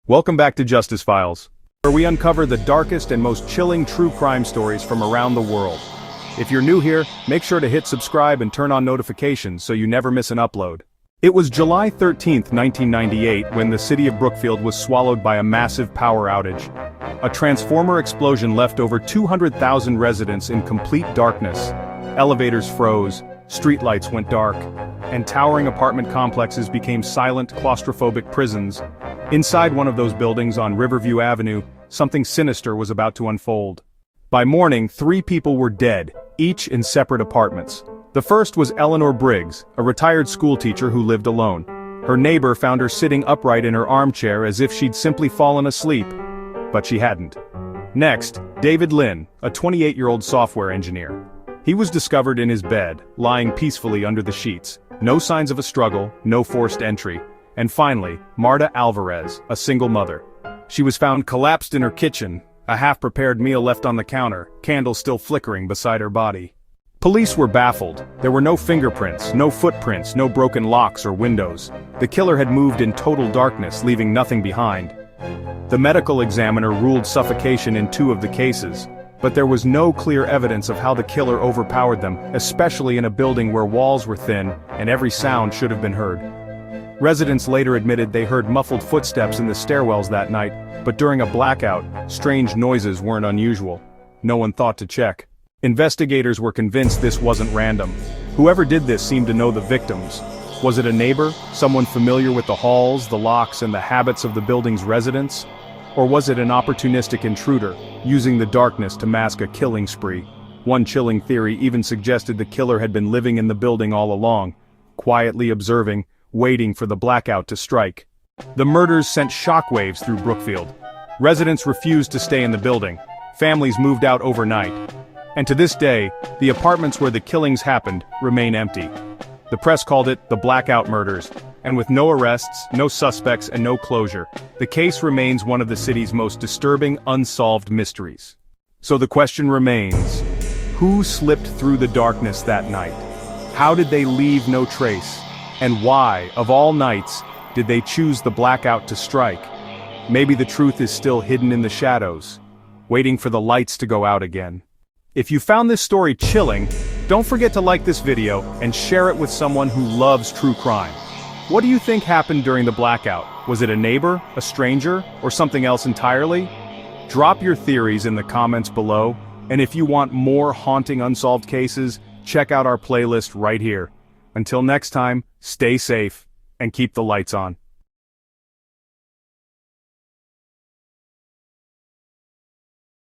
Welcome back to Justice Files, where we uncover the darkest and most chilling true crime stories from around the world. If you're new here, make sure to hit subscribe and turn on notifications so you never miss an upload. It was July 13, 1998 when the city of Brookfield was swallowed by a massive power outage. A transformer explosion left over 200,000 residents in complete darkness. Elevators froze, streetlights went dark, and towering apartment complexes became silent, claustrophobic prisons. Inside one of those buildings on Riverview Avenue, something sinister was about to unfold. By morning, 3 people were dead, each in separate apartments. The first was Eleanor Briggs, a retired schoolteacher who lived alone. Her neighbor found her sitting upright in her armchair as if she'd simply fallen asleep. But she hadn't. Next, David Lynn, a 28-year-old software engineer. He was discovered in his bed, lying peacefully under the sheets. No signs of a struggle, no forced entry. And finally, Marta Alvarez, a single mother. She was found collapsed in her kitchen, a half-prepared meal left on the counter, candles still flickering beside her body. Police were baffled. There were no fingerprints, no footprints, no broken locks or windows. The killer had moved in total darkness, leaving nothing behind. The medical examiner ruled suffocation in 2 of the cases, but there was no clear evidence of how the killer overpowered them, especially in a building where walls were thin and every sound should have been heard. Residents later admitted they heard muffled footsteps in the stairwells that night, but during a blackout, strange noises weren't unusual. No one thought to check. Investigators were convinced this wasn't random. Whoever did this seemed to know the victims. Was it a neighbor, someone familiar with the halls, the locks, and the habits of the building's residents? Or was it an opportunistic intruder, using the darkness to mask a killing spree? One chilling theory even suggested the killer had been living in the building all along, quietly observing, waiting for the blackout to strike. The murders sent shockwaves through Brookfield. Residents refused to stay in the building. Families moved out overnight. And to this day, the apartments where the killings happened remain empty. The press called it the Blackout Murders, and with no arrests, no suspects, and no closure, the case remains one of the city's most disturbing unsolved mysteries. So the question remains, who slipped through the darkness that night? How did they leave no trace? And why, of all nights, did they choose the blackout to strike? Maybe the truth is still hidden in the shadows, waiting for the lights to go out again. If you found this story chilling, don't forget to like this video and share it with someone who loves true crime. What do you think happened during the blackout? Was it a neighbor, a stranger, or something else entirely? Drop your theories in the comments below, and if you want more haunting unsolved cases, check out our playlist right here. Until next time, stay safe and keep the lights on.